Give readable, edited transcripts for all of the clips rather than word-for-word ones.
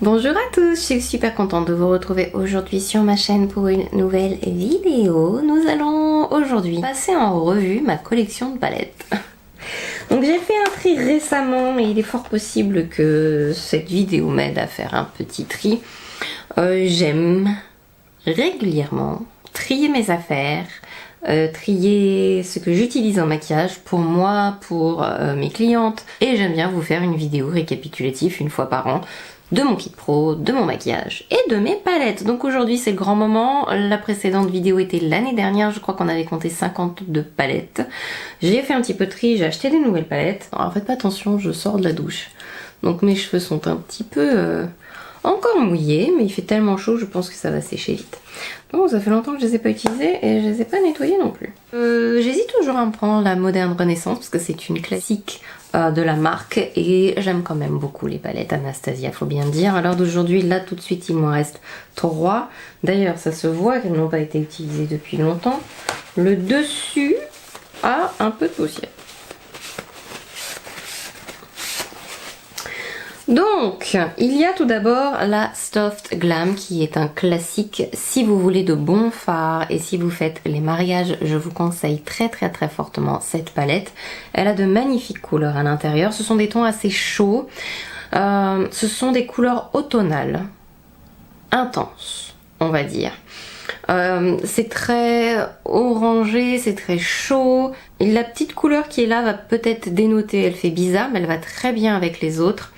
Bonjour à tous, je suis super contente de vous retrouver aujourd'hui sur ma chaîne pour une nouvelle vidéo. Nous allons aujourd'hui passer en revue ma collection de palettes. Donc j'ai fait un tri récemment et il est fort possible que cette vidéo m'aide à faire un petit tri. J'aime régulièrement trier mes affaires, trier ce que j'utilise en maquillage pour moi, pour mes clientes, et j'aime bien vous faire une vidéo récapitulative une fois par an de mon kit pro, de mon maquillage et de mes palettes. Donc aujourd'hui c'est le grand moment. La précédente vidéo était l'année dernière, je crois qu'on avait compté 52 palettes. J'ai fait un petit peu de tri, j'ai acheté des nouvelles palettes. Alors faites pas attention, je sors de la douche, donc mes cheveux sont un petit peu encore mouillés, mais il fait tellement chaud, je pense que ça va sécher vite. Donc ça fait longtemps que je les ai pas utilisés et je les ai pas nettoyés non plus. J'hésite toujours à me prendre la Moderne Renaissance parce que c'est une classique de la marque et j'aime quand même beaucoup les palettes Anastasia, faut bien dire. À l'heure d'aujourd'hui, là tout de suite il m'en reste 3. D'ailleurs ça se voit qu'elles n'ont pas été utilisées depuis longtemps. Le dessus a un peu de poussière. Donc, il y a tout d'abord la Soft Glam qui est un classique si vous voulez de bons fards et si vous faites les mariages, je vous conseille très fortement cette palette. Elle a de magnifiques couleurs à l'intérieur, ce sont des tons assez chauds, ce sont des couleurs automnales, intenses on va dire. C'est très orangé, c'est très chaud. Et la petite couleur qui est là va peut-être dénoter, elle fait bizarre, mais elle va très bien avec les autres.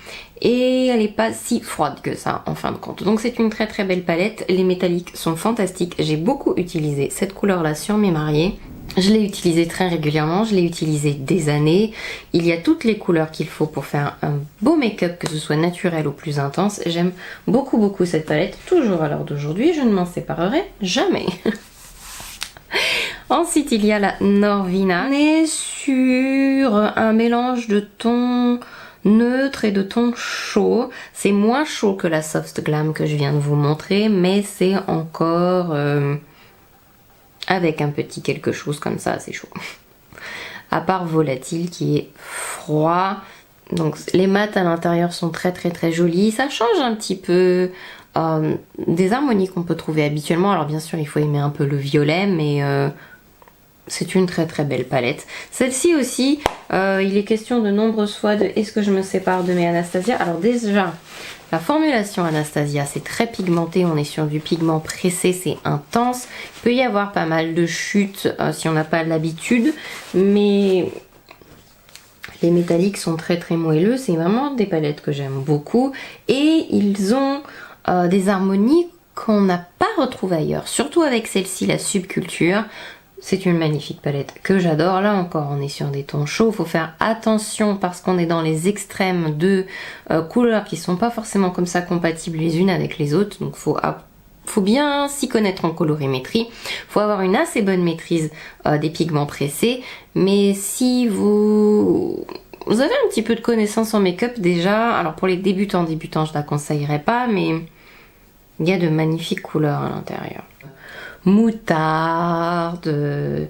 Et elle n'est pas si froide que ça en fin de compte. Donc c'est une très belle palette. Les métalliques sont fantastiques. J'ai beaucoup utilisé cette couleur là sur mes mariés. Je l'ai utilisée très régulièrement, je l'ai utilisée des années. Il y a toutes les couleurs qu'il faut pour faire un beau make-up, que ce soit naturel ou plus intense. J'aime beaucoup cette palette, toujours à l'heure d'aujourd'hui, je ne m'en séparerai jamais. Ensuite il y a la Norvina. On est sur un mélange de tons neutre et de tons chauds. C'est moins chaud que la Soft Glam que je viens de vous montrer, mais c'est encore avec un petit quelque chose comme ça, assez chaud. À part Volatile qui est froid. Donc les mats à l'intérieur sont très jolis. Ça change un petit peu des harmonies qu'on peut trouver habituellement. Alors bien sûr il faut aimer un peu le violet, mais c'est une très belle palette. Celle-ci aussi, il est question de nombreuses fois de est-ce que je me sépare de mes Anastasia. Alors déjà, la formulation Anastasia, c'est très pigmenté, on est sur du pigment pressé, c'est intense. Il peut y avoir pas mal de chutes si on n'a pas l'habitude, mais les métalliques sont très moelleux. C'est vraiment des palettes que j'aime beaucoup. Et ils ont des harmonies qu'on n'a pas retrouvées ailleurs, surtout avec celle-ci, la Subculture. C'est une magnifique palette que j'adore. Là encore, on est sur des tons chauds. Il faut faire attention parce qu'on est dans les extrêmes de couleurs qui sont pas forcément comme ça compatibles les unes avec les autres. Donc faut bien s'y connaître en colorimétrie. Faut avoir une assez bonne maîtrise des pigments pressés. Mais si vous avez un petit peu de connaissance en make-up déjà, alors pour les débutants, je la conseillerais pas, mais il y a de magnifiques couleurs à l'intérieur. Moutarde.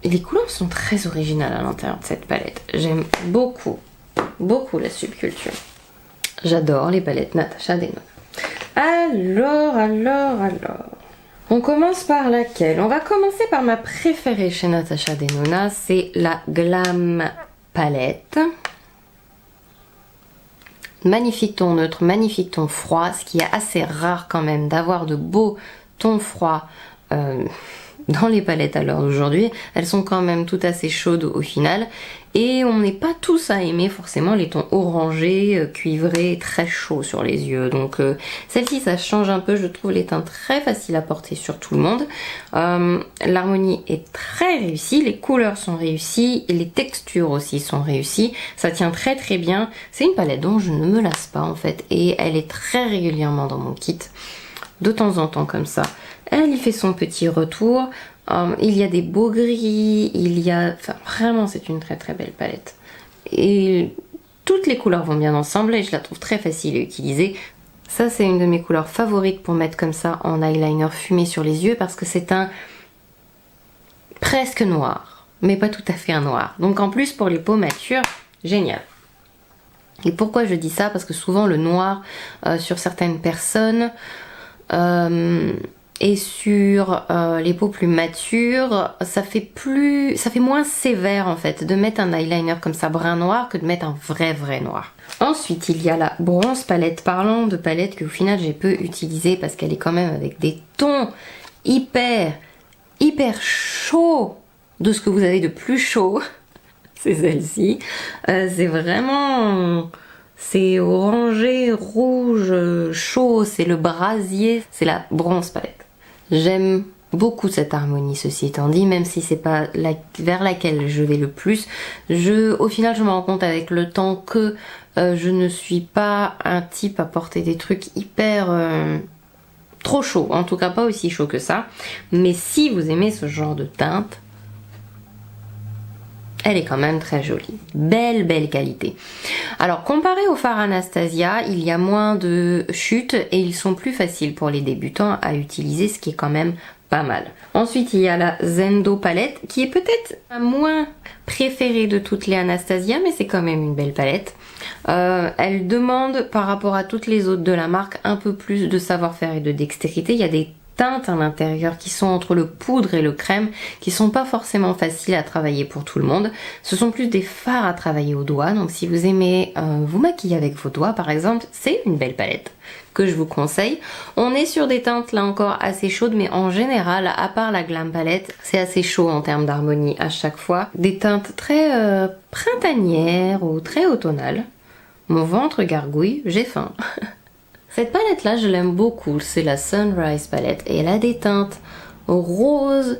Les couleurs sont très originales à l'intérieur de cette palette. J'aime beaucoup la Subculture. J'adore les palettes Natasha Denona. Alors. On commence par laquelle? On va commencer par ma préférée chez Natasha Denona, c'est la Glam Palette. Magnifique ton neutre, magnifique ton froid, ce qui est assez rare quand même d'avoir de beaux tons froids dans les palettes à l'heure d'aujourd'hui. Elles sont quand même toutes assez chaudes au final et on n'est pas tous à aimer forcément les tons orangés, cuivrés, très chauds sur les yeux. Donc celle-ci ça change un peu, je trouve les teints très faciles à porter sur tout le monde. L'harmonie est très réussie, les couleurs sont réussies, et les textures aussi sont réussies, ça tient très bien. C'est une palette dont je ne me lasse pas en fait et elle est très régulièrement dans mon kit. De temps en temps comme ça. Elle y fait son petit retour. Il y a des beaux gris, il y a... Enfin, vraiment, c'est une très belle palette. Et toutes les couleurs vont bien ensemble et je la trouve très facile à utiliser. Ça, c'est une de mes couleurs favorites pour mettre comme ça en eyeliner fumé sur les yeux parce que c'est un presque noir, mais pas tout à fait un noir. Donc en plus pour les peaux matures, génial. Et pourquoi je dis ça? Parce que souvent le noir sur certaines personnes et sur les peaux plus matures, ça fait moins sévère en fait de mettre un eyeliner comme ça brun noir que de mettre un vrai noir. Ensuite il y a la bronze palette. Parlons de palette que au final j'ai peu utilisée parce qu'elle est quand même avec des tons hyper chauds de ce que vous avez de plus chaud. C'est celle-ci. C'est vraiment... c'est orangé, rouge, chaud, c'est le brasier, c'est la bronze palette. J'aime beaucoup cette harmonie, ceci étant dit, même si c'est pas vers laquelle je vais le plus. Au final, je me rends compte avec le temps que je ne suis pas un type à porter des trucs hyper... trop chaud, en tout cas pas aussi chaud que ça. Mais si vous aimez ce genre de teinte, elle est quand même très jolie. Belle qualité. Alors, comparé au fard Anastasia, il y a moins de chutes et ils sont plus faciles pour les débutants à utiliser, ce qui est quand même pas mal. Ensuite, il y a la Zendo palette, qui est peut-être la moins préférée de toutes les Anastasia, mais c'est quand même une belle palette. Elle demande, par rapport à toutes les autres de la marque, un peu plus de savoir-faire et de dextérité. Il y a des teintes à l'intérieur qui sont entre le poudre et le crème qui sont pas forcément faciles à travailler pour tout le monde. Ce sont plus des fards à travailler au doigt, donc si vous aimez vous maquiller avec vos doigts par exemple, c'est une belle palette que je vous conseille. On est sur des teintes là encore assez chaudes, mais en général à part la Glam palette c'est assez chaud en termes d'harmonie à chaque fois. Des teintes très printanières ou très automnales. Mon ventre gargouille, j'ai faim. Cette palette là je l'aime beaucoup, c'est la Sunrise palette et elle a des teintes rose,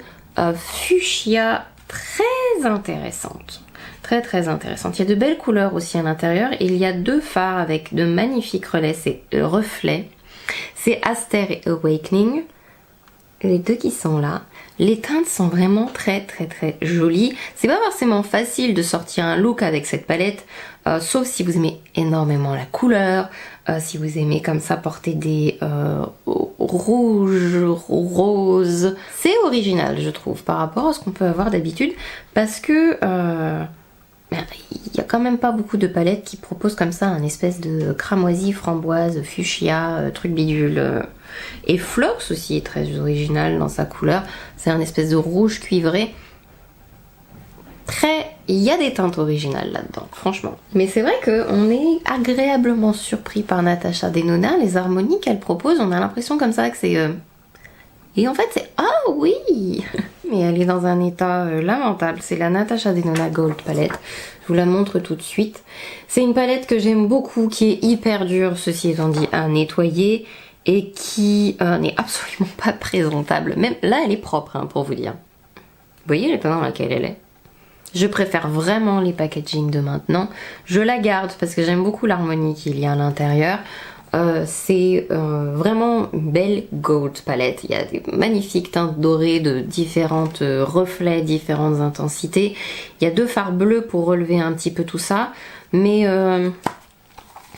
fuchsia très intéressantes. Très intéressantes. Il y a de belles couleurs aussi à l'intérieur et il y a deux fards avec de magnifiques reflets. C'est Aster et Awakening. Les deux qui sont là. Les teintes sont vraiment très jolies. C'est pas forcément facile de sortir un look avec cette palette, sauf si vous aimez énormément la couleur, si vous aimez comme ça porter des rouges, roses. C'est original je trouve par rapport à ce qu'on peut avoir d'habitude parce que il y a quand même pas beaucoup de palettes qui proposent comme ça un espèce de cramoisi, framboise, fuchsia, truc bidule. Et Flox aussi est très original dans sa couleur. C'est un espèce de rouge cuivré. Il y a des teintes originales là-dedans, franchement. Mais c'est vrai qu'on est agréablement surpris par Natasha Denona. Les harmonies qu'elle propose, on a l'impression comme ça que c'est... Et en fait c'est... Ah oui. Mais elle est dans un état lamentable. C'est la Natasha Denona Gold palette. Je vous la montre tout de suite. C'est une palette que j'aime beaucoup, qui est hyper dure, ceci étant dit, à nettoyer. Et qui n'est absolument pas présentable. Même là, elle est propre, hein, pour vous dire. Vous voyez l'état dans lequel elle est? Je préfère vraiment les packaging de maintenant. Je la garde parce que j'aime beaucoup l'harmonie qu'il y a à l'intérieur. C'est vraiment une belle gold palette. Il y a des magnifiques teintes dorées de différentes reflets, différentes intensités. Il y a deux fards bleus pour relever un petit peu tout ça. Mais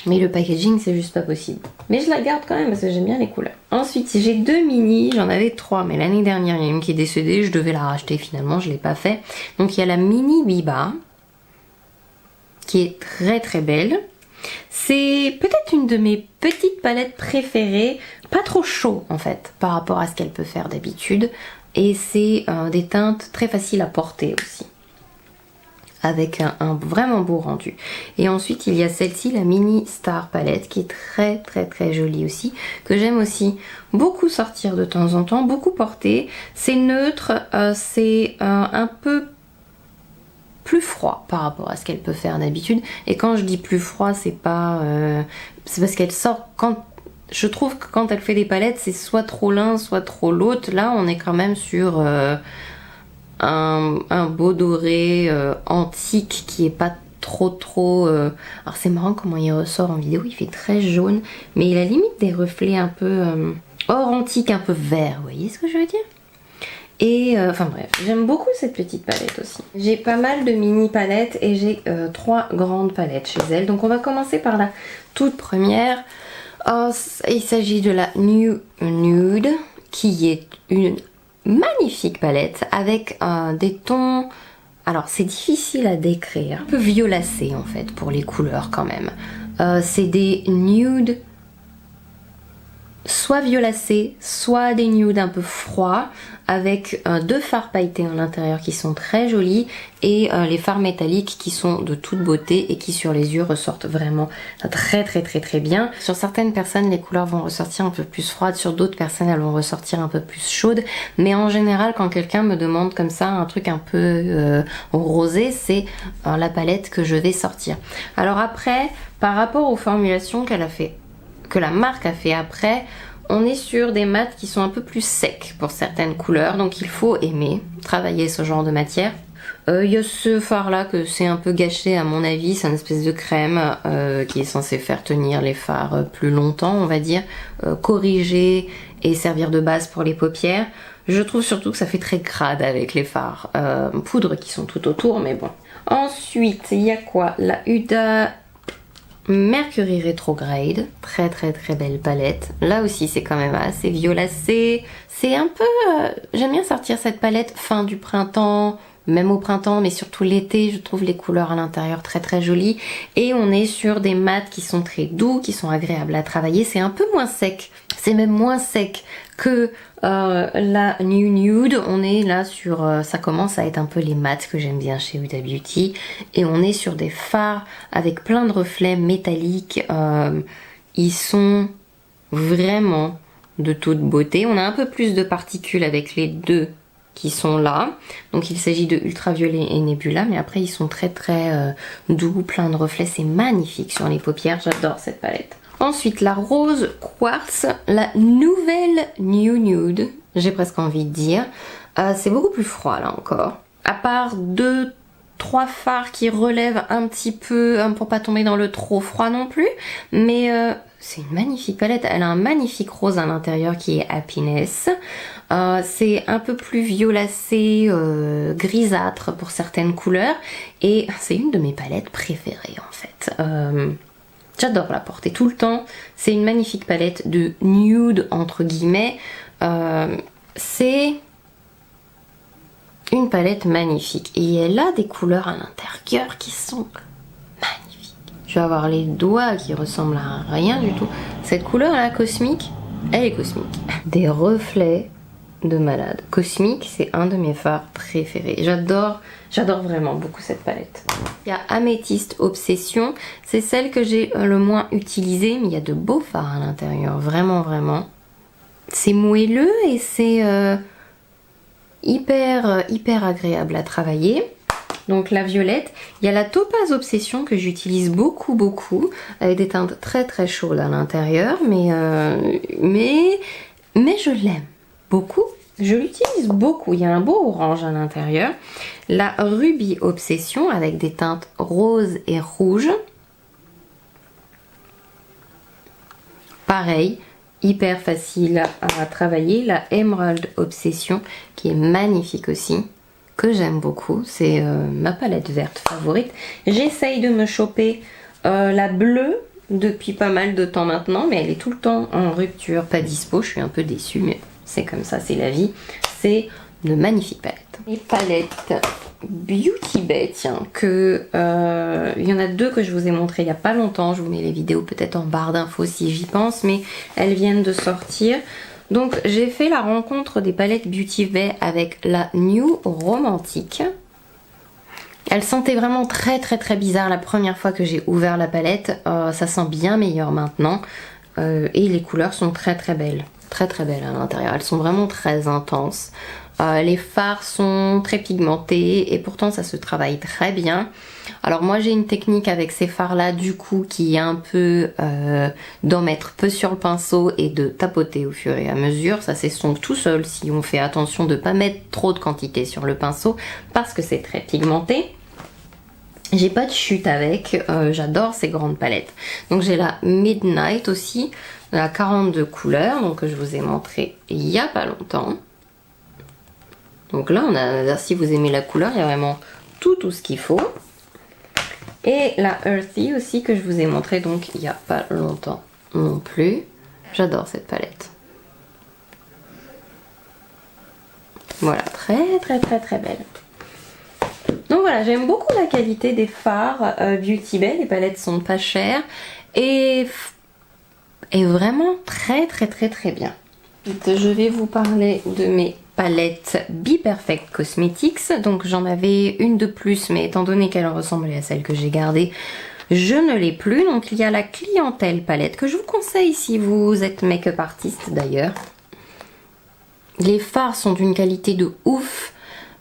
le packaging c'est juste pas possible. Mais je la garde quand même parce que j'aime bien les couleurs. Ensuite j'ai deux mini, j'en avais trois mais l'année dernière il y a une qui est décédée, je devais la racheter finalement, je l'ai pas fait. Donc il y a la mini Biba qui est très belle. C'est peut-être une de mes petites palettes préférées, pas trop chaud en fait par rapport à ce qu'elle peut faire d'habitude. Et c'est des teintes très faciles à porter aussi, avec un vraiment beau rendu. Et ensuite il y a celle-ci, la mini Star palette, qui est très jolie aussi, que j'aime aussi beaucoup sortir de temps en temps, beaucoup porter. C'est neutre, c'est un peu plus froid par rapport à ce qu'elle peut faire d'habitude. Et quand je dis plus froid, c'est pas... c'est parce qu'elle sort... Je trouve que quand elle fait des palettes, c'est soit trop l'un, soit trop l'autre. Là, on est quand même sur... un beau doré antique qui est pas trop alors c'est marrant comment il ressort en vidéo, il fait très jaune mais il a limite des reflets un peu or antique, un peu vert, vous voyez ce que je veux dire. Et enfin bref, j'aime beaucoup cette petite palette aussi. J'ai pas mal de mini palettes et j'ai trois grandes palettes chez elle. Donc on va commencer par la toute première. Il s'agit de la New Nude qui est une magnifique palette avec des tons... Alors c'est difficile à décrire, un peu violacé en fait pour les couleurs quand même. C'est des nudes soit violacés, soit des nudes un peu froids avec deux fards pailletés à l'intérieur qui sont très jolis et les fards métalliques qui sont de toute beauté et qui sur les yeux ressortent vraiment très bien. Sur certaines personnes les couleurs vont ressortir un peu plus froides, sur d'autres personnes elles vont ressortir un peu plus chaudes, mais en général quand quelqu'un me demande comme ça un truc un peu rosé, c'est la palette que je vais sortir. Alors après, par rapport aux formulations qu'elle a fait, que la marque a fait après, on est sur des mats qui sont un peu plus secs pour certaines couleurs, donc il faut aimer travailler ce genre de matière. Il y a ce fard là que c'est un peu gâché à mon avis, c'est une espèce de crème qui est censée faire tenir les fards plus longtemps on va dire, corriger et servir de base pour les paupières. Je trouve surtout que ça fait très crade avec les fards poudre qui sont tout autour, mais bon. Ensuite il y a quoi? La Huda Mercury Retrograde, très belle palette. Là aussi c'est quand même assez violacé. C'est un peu... j'aime bien sortir cette palette fin du printemps, même au printemps, mais surtout l'été. Je trouve les couleurs à l'intérieur très jolies. Et on est sur des mats qui sont très doux, qui sont agréables à travailler. C'est un peu moins sec. C'est même moins sec que la New Nude. On est là sur... ça commence à être un peu les mats que j'aime bien chez Huda Beauty. Et on est sur des fards avec plein de reflets métalliques. Ils sont vraiment de toute beauté. On a un peu plus de particules avec les deux qui sont là. Donc il s'agit de Ultraviolet et Nebula. Mais après ils sont très doux, plein de reflets. C'est magnifique sur les paupières. J'adore cette palette. Ensuite, la rose quartz, la nouvelle New Nude, j'ai presque envie de dire. C'est beaucoup plus froid là encore. À part 2-3 fards qui relèvent un petit peu, pour pas tomber dans le trop froid non plus. Mais c'est une magnifique palette. Elle a un magnifique rose à l'intérieur qui est Happiness. C'est un peu plus violacé, grisâtre pour certaines couleurs. Et c'est une de mes palettes préférées en fait. J'adore la porter tout le temps. C'est une magnifique palette de nude entre guillemets. C'est une palette magnifique. Et elle a des couleurs à l'intérieur qui sont magnifiques. Je vais avoir les doigts qui ressemblent à rien du tout. Cette couleur là, cosmique, elle est cosmique. Des reflets de malade. Cosmique, c'est un de mes fards préférés. J'adore vraiment beaucoup cette palette. Il y a Améthyste Obsession. C'est celle que j'ai le moins utilisée, mais il y a de beaux fards à l'intérieur. Vraiment. C'est moelleux et c'est hyper agréable à travailler. Donc la violette. Il y a la Topaz Obsession que j'utilise beaucoup avec des teintes très chaudes à l'intérieur, mais je l'aime beaucoup. Je l'utilise beaucoup. Il y a un beau orange à l'intérieur. La Ruby Obsession avec des teintes roses et rouges. Pareil, hyper facile à travailler. La Emerald Obsession qui est magnifique aussi, que j'aime beaucoup. C'est ma palette verte favorite. J'essaye de me choper la bleue depuis pas mal de temps maintenant, mais elle est tout le temps en rupture, pas dispo. Je suis un peu déçue, mais c'est comme ça, c'est la vie. C'est une magnifique palette. Les palettes Beauty Bay, tiens, il y en a deux que je vous ai montré il n'y a pas longtemps. Je vous mets les vidéos peut-être en barre d'infos si j'y pense, mais elles viennent de sortir. Donc j'ai fait la rencontre des palettes Beauty Bay avec la New Romantique. Elle sentait vraiment très bizarre la première fois que j'ai ouvert la palette. Ça sent bien meilleur maintenant. Et les couleurs sont très belles. Très belles à l'intérieur. Elles sont vraiment très intenses. Les fards sont très pigmentés et pourtant ça se travaille très bien. Alors moi j'ai une technique avec ces fards là du coup qui est un peu d'en mettre peu sur le pinceau et de tapoter au fur et à mesure. Ça s'estompe tout seul si on fait attention de ne pas mettre trop de quantité sur le pinceau parce que c'est très pigmenté. J'ai pas de chute avec, j'adore ces grandes palettes. Donc j'ai la Midnight aussi, la 42 couleurs, donc que je vous ai montré il y a pas longtemps. Donc là, on a, si vous aimez la couleur, il y a vraiment tout ce qu'il faut. Et la Earthy aussi que je vous ai montré donc il y a pas longtemps non plus. J'adore cette palette. Voilà, très très très très belle. Donc voilà, j'aime beaucoup la qualité des fards Beauty Bay. Les palettes sont pas chères et vraiment très très très très bien. Je vais vous parler de mes palettes Be Perfect Cosmetics. Donc j'en avais une de plus, mais étant donné qu'elle ressemblait à celle que j'ai gardée, je ne l'ai plus. Donc il y a la Clientèle palette que je vous conseille si vous êtes make-up artiste d'ailleurs. Les fards sont d'une qualité de ouf.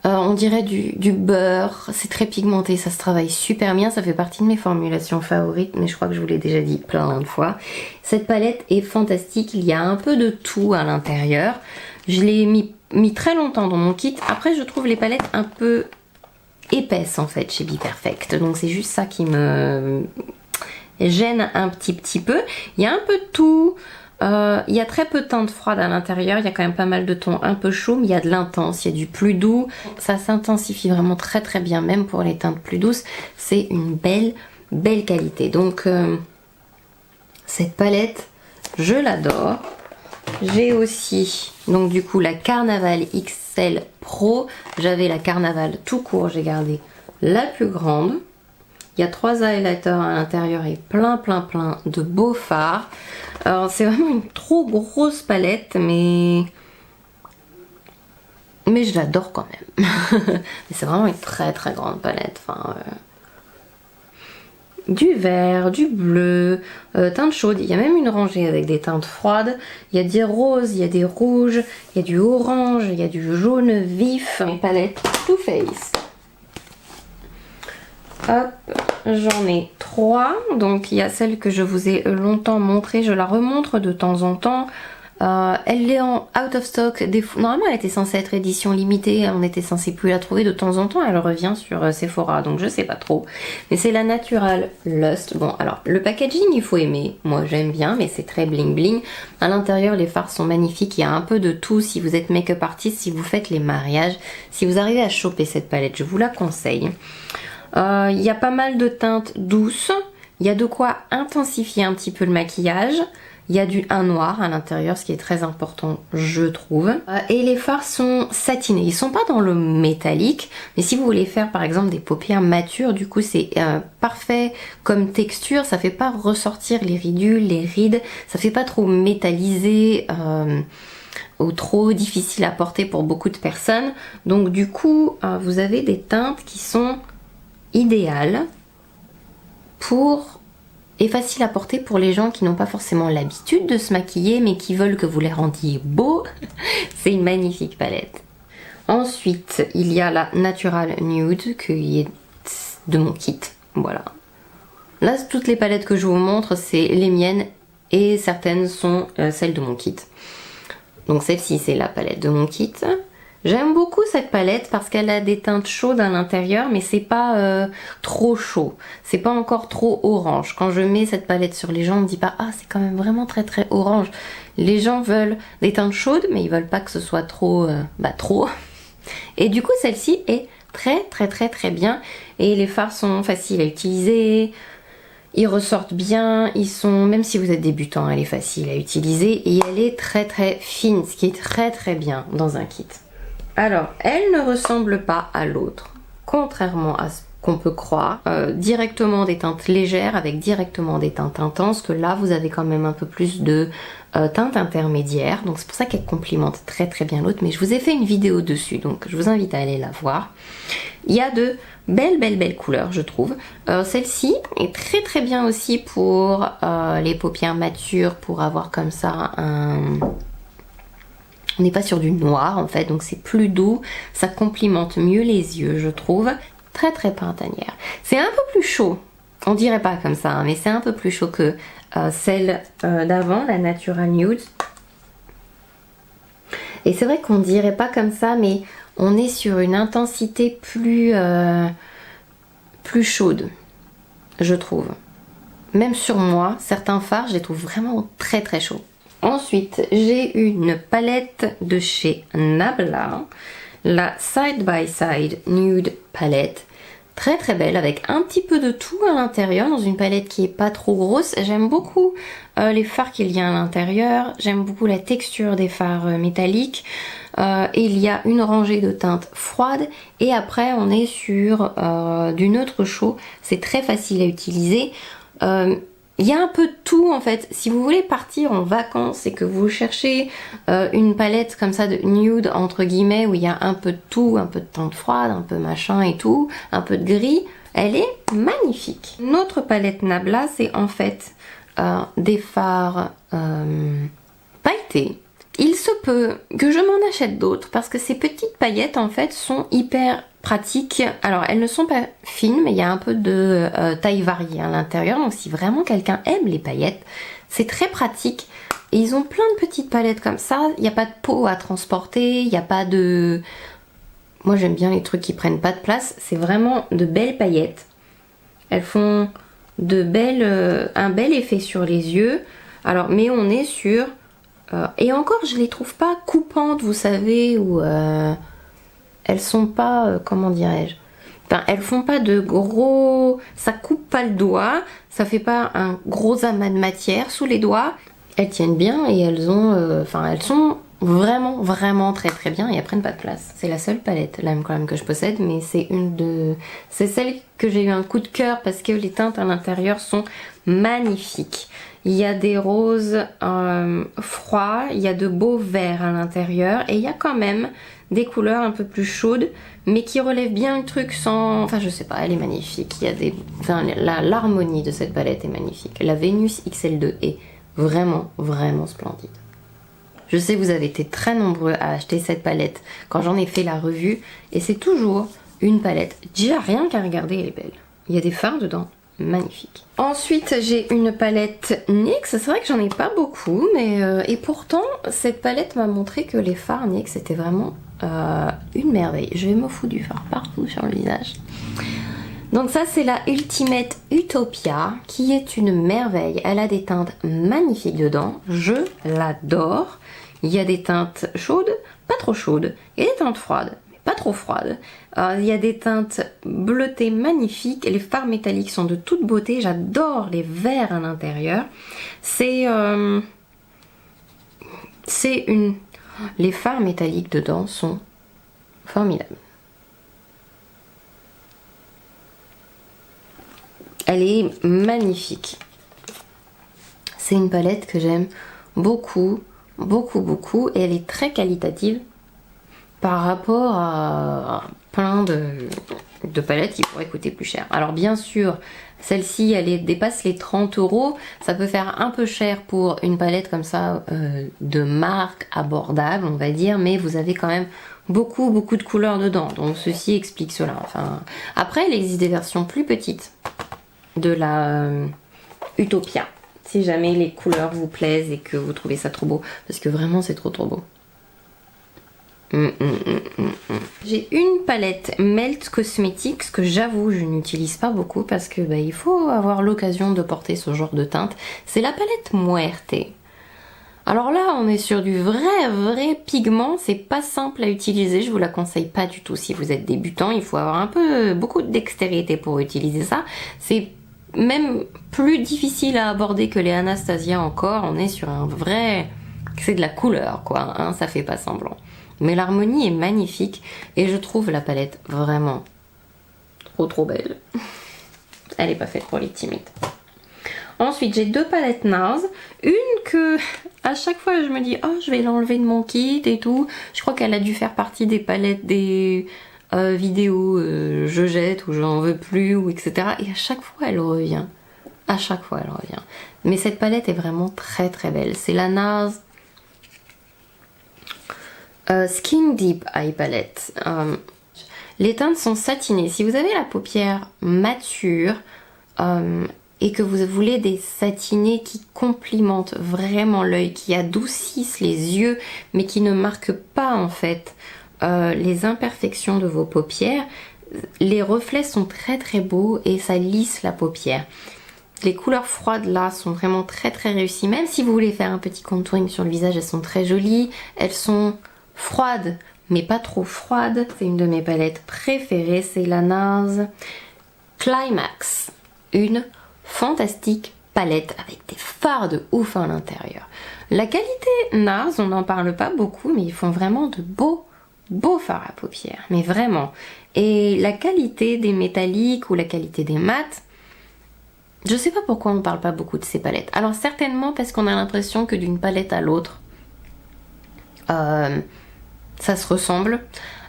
On dirait du beurre, c'est très pigmenté, ça se travaille super bien, ça fait partie de mes formulations favorites, mais je crois que je vous l'ai déjà dit plein de fois. Cette palette est fantastique, il y a un peu de tout à l'intérieur. Je l'ai mis très longtemps dans mon kit. Après je trouve les palettes un peu épaisses en fait chez Be Perfect, donc c'est juste ça qui me gêne un petit peu. Il y a un peu de tout. Il y a très peu de teintes froides à l'intérieur, il y a quand même pas mal de tons un peu chauds, mais il y a de l'intense, il y a du plus doux. Ça s'intensifie vraiment très très bien, même pour les teintes plus douces. C'est une belle qualité. Donc cette palette, je l'adore. J'ai aussi, donc du coup, la Carnaval XL Pro. J'avais la Carnaval tout court, j'ai gardé la plus grande. Il y a 3 highlighters à l'intérieur et plein de beaux fards. Alors c'est vraiment une trop grosse palette, mais je l'adore quand même. Mais c'est vraiment une très grande palette. Enfin, du vert, du bleu, teintes chaudes. Il y a même une rangée avec des teintes froides. Il y a des roses, il y a des rouges, il y a du orange, il y a du jaune vif. Une palette Too Faced. Hop, j'en ai 3. Donc il y a celle que je vous ai longtemps montrée. Je la remontre de temps en temps. Elle est en out of stock. Normalement elle était censée être édition limitée. On était censé plus la trouver. De temps en temps elle revient sur Sephora. Donc je sais pas trop. Mais c'est la Natural Lust. Bon alors le packaging il faut aimer. Moi j'aime bien mais c'est très bling bling. À l'intérieur les fards sont magnifiques. Il y a un peu de tout si vous êtes make-up artiste. Si vous faites les mariages. Si vous arrivez à choper cette palette je vous la conseille. Il y a pas mal de teintes douces, il y a de quoi intensifier un petit peu le maquillage, il y a un noir à l'intérieur, ce qui est très important je trouve. Et les fards sont satinés, ils sont pas dans le métallique, mais si vous voulez faire par exemple des paupières matures, du coup c'est parfait comme texture, ça fait pas ressortir les ridules, les rides, ça fait pas trop métallisé ou trop difficile à porter pour beaucoup de personnes. Donc du coup vous avez des teintes qui sont idéal et facile à porter pour les gens qui n'ont pas forcément l'habitude de se maquiller mais qui veulent que vous les rendiez beaux. C'est une magnifique palette. Ensuite il y a la Natural Nude qui est de mon kit. Voilà. Là toutes les palettes que je vous montre c'est les miennes et certaines sont celles de mon kit. Donc celle-ci c'est la palette de mon kit. J'aime beaucoup cette palette parce qu'elle a des teintes chaudes à l'intérieur mais c'est pas trop chaud, c'est pas encore trop orange. Quand je mets cette palette sur les gens on me dit pas ah c'est quand même vraiment très orange. Les gens veulent des teintes chaudes mais ils veulent pas que ce soit trop trop. Et du coup celle-ci est très bien et les fards sont faciles à utiliser. Ils ressortent bien, ils sont, même si vous êtes débutant, elle est facile à utiliser et elle est très fine, ce qui est très bien dans un kit. Alors, elle ne ressemble pas à l'autre, contrairement à ce qu'on peut croire. Directement des teintes légères avec directement des teintes intenses, que là vous avez quand même un peu plus de teintes intermédiaires. Donc c'est pour ça qu'elle complimente très bien l'autre, mais je vous ai fait une vidéo dessus, donc je vous invite à aller la voir. Il y a de belles couleurs je trouve. Celle-ci est très bien aussi pour les paupières matures, pour avoir comme ça un... On n'est pas sur du noir en fait, donc c'est plus doux, ça complimente mieux les yeux je trouve. Très printanière. C'est un peu plus chaud, on dirait pas comme ça, hein, mais c'est un peu plus chaud que celle d'avant, la Natural Nude. Et c'est vrai qu'on dirait pas comme ça, mais on est sur une intensité plus chaude, je trouve. Même sur moi, certains fards, je les trouve vraiment très chauds. Ensuite, j'ai une palette de chez Nabla, la Side by Side Nude Palette. Très très belle avec un petit peu de tout à l'intérieur dans une palette qui est pas trop grosse. J'aime beaucoup les fards qu'il y a à l'intérieur, j'aime beaucoup la texture des fards métalliques. Et il y a une rangée de teintes froides et après on est sur du neutre chaud. C'est très facile à utiliser. Il y a un peu de tout en fait. Si vous voulez partir en vacances et que vous cherchez une palette comme ça de nude entre guillemets où il y a un peu de tout, un peu de teinte froide, un peu machin et tout, un peu de gris, elle est magnifique. Notre palette Nabla, c'est en fait des fards pailletés. Il se peut que je m'en achète d'autres parce que ces petites paillettes en fait sont hyper pratiques. Alors elles ne sont pas fines mais il y a un peu de taille variée à l'intérieur, donc si vraiment quelqu'un aime les paillettes, c'est très pratique. Et ils ont plein de petites palettes comme ça, il n'y a pas de peau à transporter, il n'y a pas de... Moi j'aime bien les trucs qui prennent pas de place, c'est vraiment de belles paillettes. Elles font un bel effet sur les yeux. Alors mais on est sur... et encore je les trouve pas coupantes, vous savez, ou elles sont pas, comment dirais-je, enfin elles font pas de gros, ça coupe pas le doigt, ça fait pas un gros amas de matière sous les doigts, elles tiennent bien et elles ont, enfin elles sont vraiment vraiment très très bien et elles prennent pas de place. C'est la seule palette Lime Crime que je possède, mais c'est celle que j'ai eu un coup de cœur parce que les teintes à l'intérieur sont magnifiques. Il y a des roses froids, il y a de beaux verts à l'intérieur et il y a quand même des couleurs un peu plus chaudes mais qui relèvent bien le truc sans... Enfin je sais pas, elle est magnifique. Il y a des... Enfin, l'harmonie de cette palette est magnifique. La Vénus XL2 est vraiment vraiment splendide. Je sais que vous avez été très nombreux à acheter cette palette quand j'en ai fait la revue et c'est toujours une palette. Déjà rien qu'à regarder elle est belle. Il y a des fards dedans. Magnifique. Ensuite j'ai une palette NYX, c'est vrai que j'en ai pas beaucoup mais et pourtant cette palette m'a montré que les fards NYX c'était vraiment une merveille. Je vais me foutre du fard partout sur le visage. Donc ça c'est la Ultimate Utopia qui est une merveille, elle a des teintes magnifiques dedans, je l'adore. Il y a des teintes chaudes, pas trop chaudes, et des teintes froides, pas trop froide. Il y a des teintes bleutées magnifiques. Les fards métalliques sont de toute beauté. J'adore les verts à l'intérieur. Les fards métalliques dedans sont formidables. Elle est magnifique. C'est une palette que j'aime beaucoup, beaucoup, beaucoup. Et elle est très qualitative par rapport à plein de palettes qui pourraient coûter plus cher. Alors bien sûr, celle-ci, elle dépasse les 30 €. Ça peut faire un peu cher pour une palette comme ça de marque abordable, on va dire, mais vous avez quand même beaucoup de couleurs dedans. Donc ceci explique cela. Enfin, après, il existe des versions plus petites de la Utopia, si jamais les couleurs vous plaisent et que vous trouvez ça trop beau, parce que vraiment c'est trop beau. J'ai une palette Melt Cosmetics que j'avoue je n'utilise pas beaucoup parce que il faut avoir l'occasion de porter ce genre de teinte. C'est la palette Muerte. Alors là on est sur du vrai pigment, c'est pas simple à utiliser, je vous la conseille pas du tout si vous êtes débutant, il faut avoir beaucoup de dextérité pour utiliser ça. C'est même plus difficile à aborder que les Anastasia encore, on est sur un vrai... c'est de la couleur quoi, hein, ça fait pas semblant. Mais l'harmonie est magnifique et je trouve la palette vraiment trop belle. Elle est pas faite pour les timides. Ensuite j'ai deux palettes NARS. Une que à chaque fois je me dis oh je vais l'enlever de mon kit et tout. Je crois qu'elle a dû faire partie des palettes des vidéos je jette ou j'en veux plus ou etc. Et à chaque fois elle revient. À chaque fois elle revient. Mais cette palette est vraiment très belle. C'est la NARS Skin Deep Eye Palette. Les teintes sont satinées. Si vous avez la paupière mature et que vous voulez des satinés qui complimentent vraiment l'œil, qui adoucissent les yeux mais qui ne marquent pas en fait les imperfections de vos paupières, les reflets sont très beaux et ça lisse la paupière. Les couleurs froides là sont vraiment très réussies. Même si vous voulez faire un petit contouring sur le visage, elles sont très jolies. Elles sont froides mais pas trop froides. C'est une de mes palettes préférées, c'est la NARS Climax, une fantastique palette avec des fards de ouf à l'intérieur. La qualité NARS, on n'en parle pas beaucoup, mais ils font vraiment de beaux fards à paupières, mais vraiment. Et la qualité des métalliques ou la qualité des mats, je sais pas pourquoi on parle pas beaucoup de ces palettes. Alors certainement parce qu'on a l'impression que d'une palette à l'autre, ça se ressemble.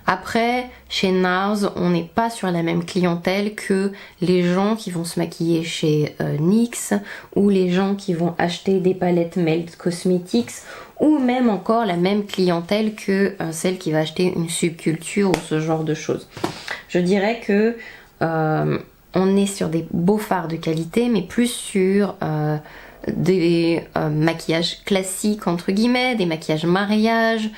Après, chez NARS, on n'est pas sur la même clientèle que les gens qui vont se maquiller chez NYX ou les gens qui vont acheter des palettes Melt Cosmetics ou même encore la même clientèle que celle qui va acheter une subculture ou ce genre de choses. Je dirais que on est sur des beaux fards de qualité, mais plus sur des maquillages classiques entre guillemets, des maquillages mariage,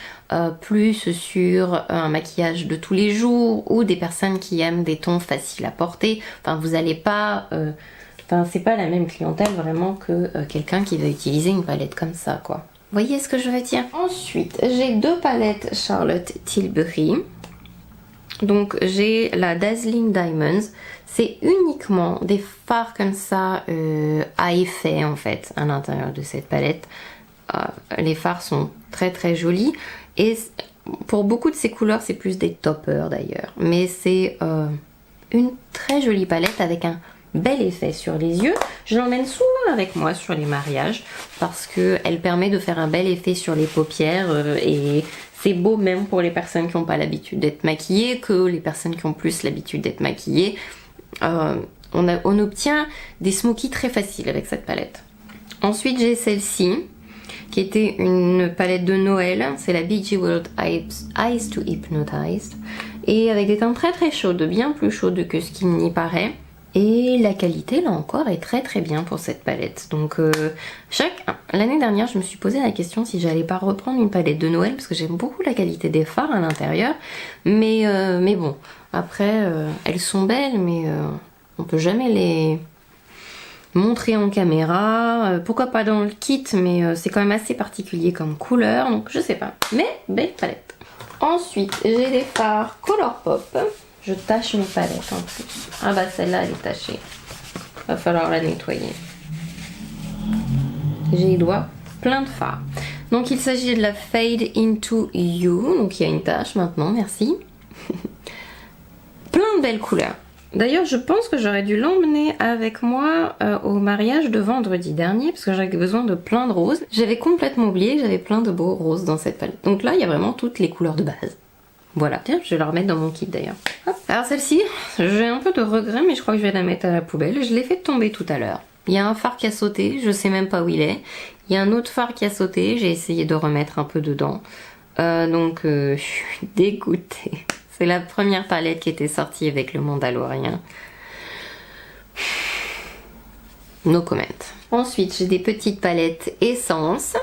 plus sur un maquillage de tous les jours ou des personnes qui aiment des tons faciles à porter. Enfin, vous allez pas, c'est pas la même clientèle vraiment que quelqu'un qui va utiliser une palette comme ça, quoi. Vous voyez ce que je veux dire? Ensuite, j'ai deux palettes Charlotte Tilbury. Donc j'ai la Dazzling Diamonds, c'est uniquement des fards comme ça à effet en fait à l'intérieur de cette palette. Les fards sont très très jolis et pour beaucoup de ces couleurs c'est plus des toppers d'ailleurs. Mais c'est une très jolie palette avec un bel effet sur les yeux. Je l'emmène souvent avec moi sur les mariages parce qu'elle permet de faire un bel effet sur les paupières et c'est beau même pour les personnes qui n'ont pas l'habitude d'être maquillées que les personnes qui ont plus l'habitude d'être maquillées. On obtient des smokies très faciles avec cette palette. Ensuite j'ai celle-ci qui était une palette de Noël, c'est la BG World Eyes to Hypnotize et avec des teintes très très chaudes, bien plus chaudes que ce qu'il n'y paraît. Et la qualité là encore est très très bien pour cette palette. Donc l'année dernière je me suis posé la question si j'allais pas reprendre une palette de Noël parce que j'aime beaucoup la qualité des fards à l'intérieur. Mais bon, après elles sont belles mais on peut jamais les montrer en caméra. Pourquoi pas dans le kit, mais c'est quand même assez particulier comme couleur, donc je sais pas. Mais belle palette. Ensuite j'ai des fards Colourpop. Je tâche mes palettes en plus. Ah bah celle-là elle est tachée. Va falloir la nettoyer. J'ai les doigts pleins de fards. Donc il s'agit de la Fade Into You. Donc il y a une tache maintenant, merci. Plein de belles couleurs. D'ailleurs je pense que j'aurais dû l'emmener avec moi au mariage de vendredi dernier parce que j'avais besoin de plein de roses. J'avais complètement oublié que j'avais plein de beaux roses dans cette palette. Donc là il y a vraiment toutes les couleurs de base. Voilà, tiens, je vais la remettre dans mon kit d'ailleurs. Alors celle-ci, j'ai un peu de regret, mais je crois que je vais la mettre à la poubelle. Je l'ai fait tomber tout à l'heure. Il y a un fard qui a sauté, je sais même pas où il est. Il y a un autre fard qui a sauté, j'ai essayé de remettre un peu dedans. Donc je suis dégoûtée. C'est la première palette qui était sortie avec le Mandalorien. No comment. Ensuite, j'ai des petites palettes Essence.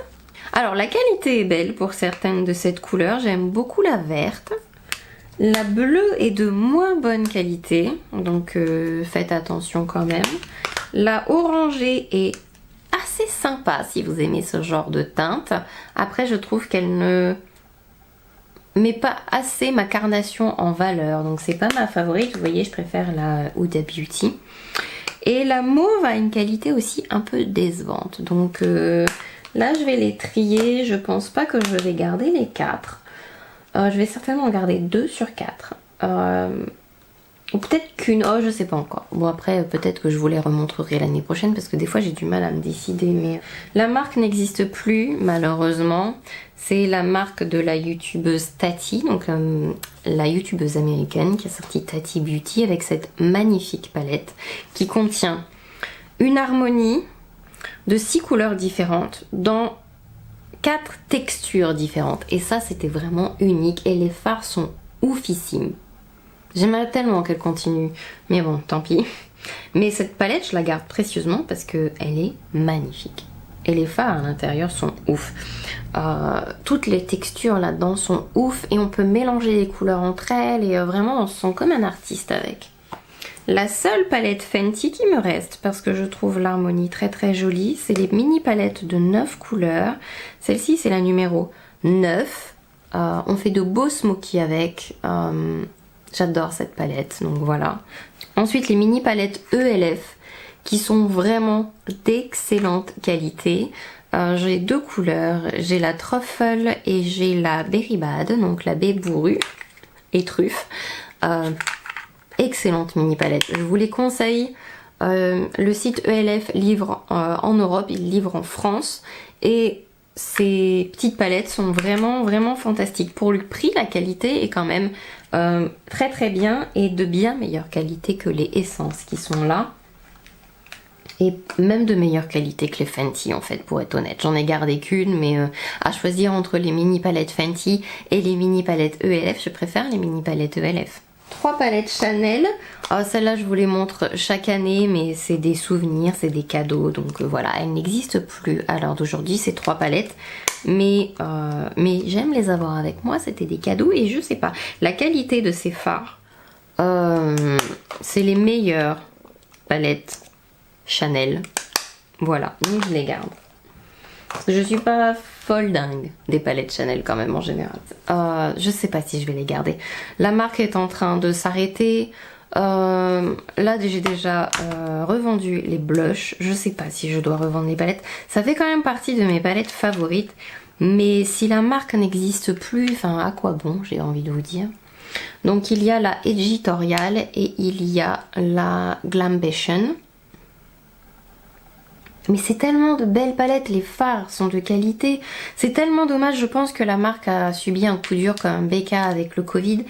Alors la qualité est belle pour certaines de cette couleur, j'aime beaucoup la verte. La bleue est de moins bonne qualité, donc faites attention quand même. La orangée est assez sympa si vous aimez ce genre de teinte. Après je trouve qu'elle ne met pas assez ma carnation en valeur, donc c'est pas ma favorite, vous voyez je préfère la Huda Beauty. Et la mauve a une qualité aussi un peu décevante, donc... là, je vais les trier. Je pense pas que je vais garder les 4. Je vais certainement en garder 2 sur 4. Ou peut-être qu'une. Oh, je sais pas encore. Bon, après, peut-être que je vous les remontrerai l'année prochaine parce que des fois, j'ai du mal à me décider. Mais la marque n'existe plus, malheureusement. C'est la marque de la youtubeuse Tati, donc la youtubeuse américaine qui a sorti Tati Beauty avec cette magnifique palette qui contient une harmonie de 6 couleurs différentes dans 4 textures différentes et ça c'était vraiment unique et les fards sont oufissimes. J'aimerais tellement qu'elle continue mais bon tant pis. Mais cette palette je la garde précieusement parce que elle est magnifique et les fards à l'intérieur sont ouf. Toutes les textures là-dedans sont ouf et on peut mélanger les couleurs entre elles et vraiment on se sent comme un artiste avec. La seule palette Fenty qui me reste, parce que je trouve l'harmonie très très jolie, c'est les mini palettes de 9 couleurs. Celle-ci c'est la numéro 9. On fait de beaux smokies avec. J'adore cette palette, donc voilà. Ensuite, les mini palettes ELF qui sont vraiment d'excellente qualité. J'ai deux couleurs, j'ai la Truffle et j'ai la Berry Bad, donc la baie bourrue et truffe. Excellente mini palette, je vous les conseille. Le site ELF livre en Europe, il livre en France et ces petites palettes sont vraiment fantastiques. Pour le prix, la qualité est quand même très bien et de bien meilleure qualité que les essences qui sont là. Et même de meilleure qualité que les Fenty en fait, pour être honnête. J'en ai gardé qu'une, mais à choisir entre les mini palettes Fenty et les mini palettes ELF, je préfère les mini palettes ELF. 3 palettes Chanel. Celles-là, je vous les montre chaque année, mais c'est des souvenirs, c'est des cadeaux. Donc voilà, elles n'existent plus à l'heure d'aujourd'hui, ces 3 palettes. Mais j'aime les avoir avec moi, c'était des cadeaux. Et je sais pas, la qualité de ces fards, c'est les meilleures palettes Chanel. Voilà, donc je les garde. Je suis pas folle dingue des palettes Chanel quand même en général. Je sais pas si je vais les garder. La marque est en train de s'arrêter. Là j'ai déjà revendu les blushs. Je sais pas si je dois revendre les palettes. Ça fait quand même partie de mes palettes favorites. Mais si la marque n'existe plus, enfin à quoi bon, j'ai envie de vous dire. Donc il y a la Editorial et il y a la Glambition. Mais c'est tellement de belles palettes, les fards sont de qualité. C'est tellement dommage, je pense que la marque a subi un coup dur comme Becca avec le Covid.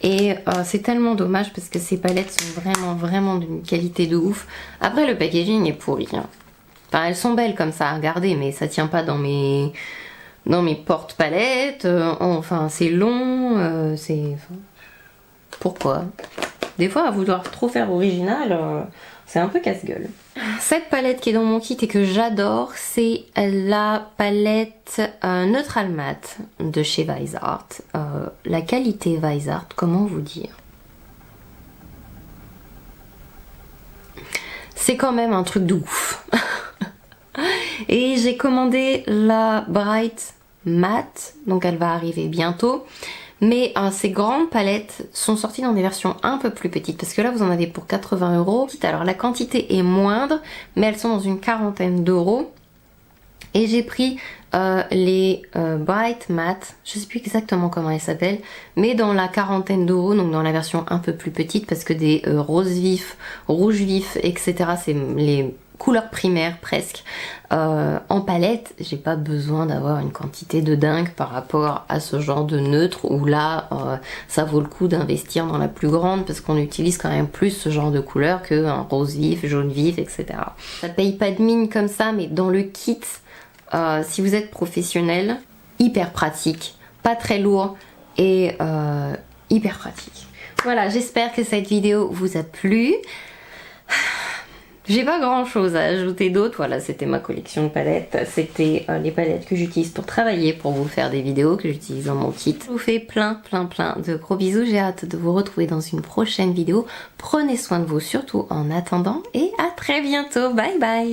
Et c'est tellement dommage parce que ces palettes sont vraiment d'une qualité de ouf. Après le packaging est pourri. Hein. Enfin elles sont belles comme ça à regarder, mais ça tient pas dans mes porte-palettes. Enfin c'est long, c'est... Pourquoi? Des fois à vouloir trop faire original, c'est un peu casse-gueule. Cette palette qui est dans mon kit et que j'adore, c'est la palette Neutral Matte de chez Weissart. La qualité Weissart, comment vous dire? C'est quand même un truc de ouf. Et j'ai commandé la Bright Matte, donc elle va arriver bientôt. Mais ces grandes palettes sont sorties dans des versions un peu plus petites parce que là vous en avez pour 80 €. Alors la quantité est moindre mais elles sont dans une quarantaine d'euros. Et j'ai pris les Bright Matte, je sais plus exactement comment elles s'appellent, mais dans la quarantaine d'euros, donc dans la version un peu plus petite parce que des roses vifs, rouges vifs, etc. c'est les couleurs primaires presque. En palette, j'ai pas besoin d'avoir une quantité de dingue par rapport à ce genre de neutre où là ça vaut le coup d'investir dans la plus grande parce qu'on utilise quand même plus ce genre de couleur qu'un rose vif, jaune vif, etc. Ça paye pas de mine comme ça, mais dans le kit, si vous êtes professionnel, hyper pratique, pas très lourd et hyper pratique. Voilà, j'espère que cette vidéo vous a plu. J'ai pas grand chose à ajouter d'autre, voilà, c'était ma collection de palettes, c'était les palettes que j'utilise pour travailler, pour vous faire des vidéos, que j'utilise dans mon kit. Je vous fais plein de gros bisous, j'ai hâte de vous retrouver dans une prochaine vidéo. Prenez soin de vous, surtout en attendant, et à très bientôt, bye bye.